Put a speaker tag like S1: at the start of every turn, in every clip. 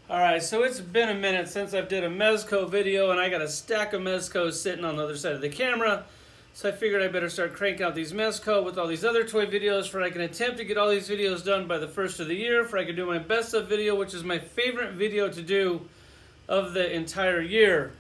S1: Alright, so it's been a minute since I've did a Mezco video, and I got a stack of Mezco sitting on the other side of the camera. So I figured I better start cranking out these Mezco with all these other toy videos, for I can attempt to get all these videos done by the first of the year, for I can do my best of video, which is my favorite video to do of the entire year.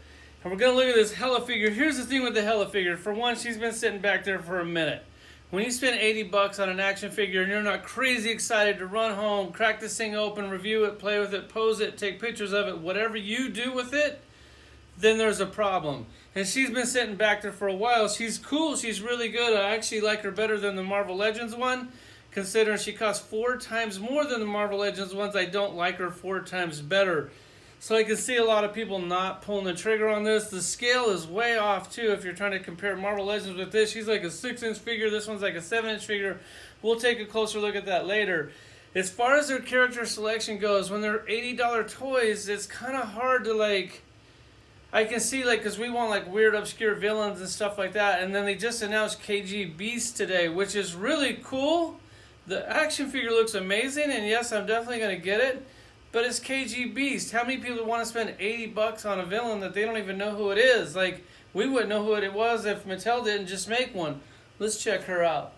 S1: And we're going to look at this HELA figure. Here's the thing with the HELA figure. For one, she's been sitting back there for a minute. When you spend 80 bucks on an action figure and you're not crazy excited to run home, crack this thing open, review it, play with it, pose it, take pictures of it, whatever you do with it, then there's a problem. And she's been sitting back there for a while. She's cool. She's really good. I actually like her better than the Marvel Legends one, considering she costs 4 times more than the Marvel Legends ones. I don't like her 4 times better. So I can see a lot of people not pulling the trigger on this. The scale is way off too if you're trying to compare Marvel Legends with this. She's like a 6-inch figure. This one's like a 7-inch figure. We'll take a closer look at that later. As far as their character selection goes, when they're $80 toys, it's kind of hard to I can see because we want weird obscure villains and stuff like that. And then they just announced KG Beast today, which is really cool. The action figure looks amazing, and yes, I'm definitely going to get it. But it's KG Beast. How many people want to spend 80 bucks on a villain that they don't even know who it is? We wouldn't know who it was if Mattel didn't just make one. Let's check her out.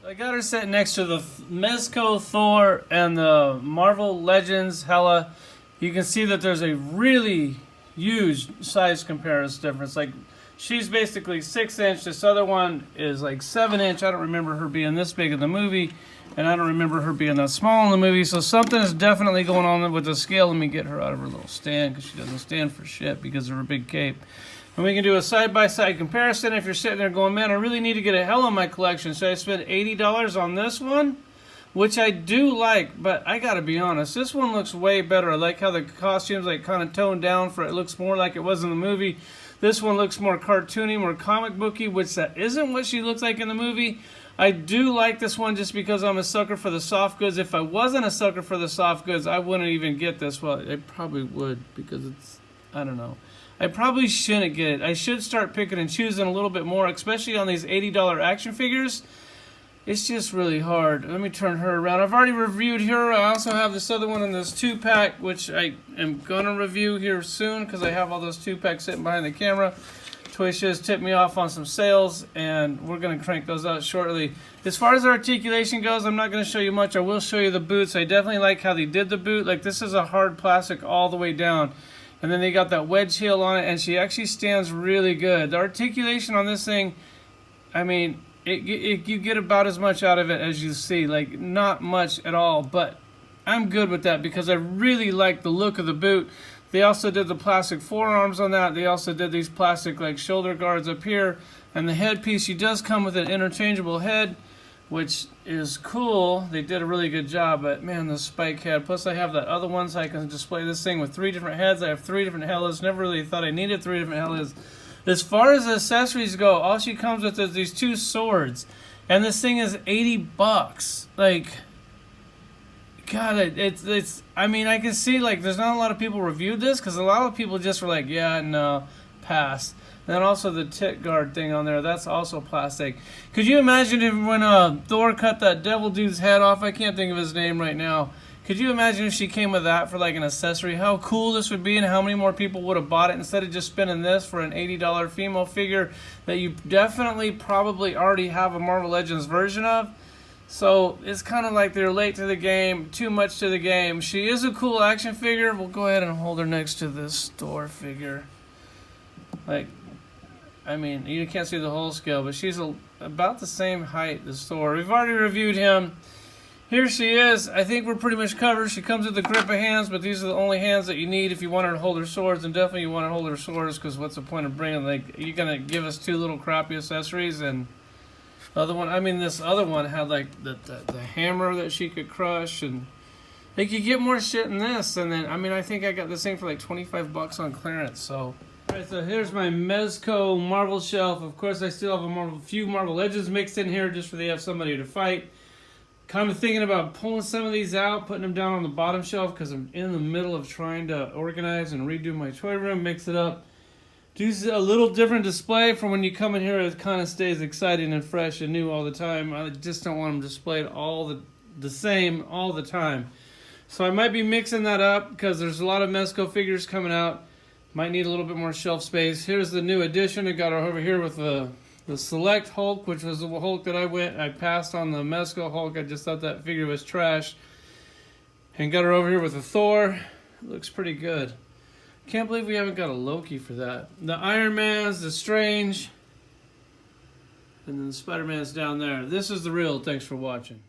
S1: I got her sitting next to the Mezco Thor and the Marvel Legends HELA. You can see that there's a really huge size comparison difference. She's basically 6-inch. This other one is 7-inch. I don't remember her being this big in the movie, and I don't remember her being that small in the movie. So something is definitely going on with the scale. Let me get her out of her little stand, because she doesn't stand for shit because of her big cape. And we can do a side-by-side comparison. If you're sitting there going, man, I really need to get a HELA in my collection. Should I spend $80 on this one? Which I do like, but I gotta be honest, this one looks way better. I like how the costumes kind of toned down for it looks more like it was in the movie. This one looks more cartoony, more comic booky, which that isn't what she looks like in the movie. I do like this one just because I'm a sucker for the soft goods. If I wasn't a sucker for the soft goods, I wouldn't even get this. Well, I probably would, because it's, I don't know. I probably shouldn't get it. I should start picking and choosing a little bit more, especially on these $80 action figures. It's just really hard. Let me turn her around. I've already reviewed her. I also have this other one in this 2-pack, which I am going to review here soon because I have all those 2-packs sitting behind the camera. Toy Shiz tipped me off on some sales, and we're going to crank those out shortly. As far as articulation goes, I'm not going to show you much. I will show you the boots. I definitely like how they did the boot. This is a hard plastic all the way down. And then they got that wedge heel on it, and she actually stands really good. The articulation on this thing, I mean, you get about as much out of it as you see, not much at all, but I'm good with that because I really like the look of the boot. They also did the plastic forearms on that. They also did these plastic shoulder guards up here, and the headpiece, she does come with an interchangeable head, which is cool. They did a really good job, but man, the spike head. Plus I have that other one so I can display this thing with 3 different heads. I have 3 different HELAs. Never really thought I needed 3 different HELAs. As far as accessories go, all she comes with is these 2 swords. And this thing is 80 bucks. God, it's I mean, I can see, there's not a lot of people reviewed this, because a lot of people just were yeah, no, pass. And then also the tit guard thing on there, that's also plastic. Could you imagine if when Thor cut that devil dude's head off, I can't think of his name right now, could you imagine if she came with that for an accessory? How cool this would be, and how many more people would have bought it instead of just spending this for an $80 female figure that you definitely probably already have a Marvel Legends version of. So it's kind of they're late to the game, too much to the game. She is a cool action figure. We'll go ahead and hold her next to this Thor figure. I mean, you can't see the whole scale, but she's about the same height as Thor. We've already reviewed him. Here she is. I think we're pretty much covered. She comes with a grip of hands, but these are the only hands that you need if you want her to hold her swords, and definitely you want to hold her swords, because what's the point of bringing, you're going to give us 2 little crappy accessories, and the other one, I mean, this other one had the hammer that she could crush, and you could get more shit in this, and then, I mean, I think I got this thing for 25 bucks on clearance, so. Alright, so here's my Mezco Marvel shelf. Of course, I still have a few Marvel Legends mixed in here just for they have somebody to fight. Kind of thinking about pulling some of these out, putting them down on the bottom shelf, because I'm in the middle of trying to organize and redo my toy room, mix it up. Do a little different display from when you come in here. It kind of stays exciting and fresh and new all the time. I just don't want them displayed all the same all the time. So I might be mixing that up because there's a lot of Mezco figures coming out. Might need a little bit more shelf space. Here's the new edition. I got her over here with the Select Hulk, which was the Hulk that I passed on the Mezco Hulk. I just thought that figure was trash. And got her over here with the Thor. It looks pretty good. Can't believe we haven't got a Loki for that. The Iron Man's, the Strange, and then the Spider-Man's down there. This is the real. Thanks for watching.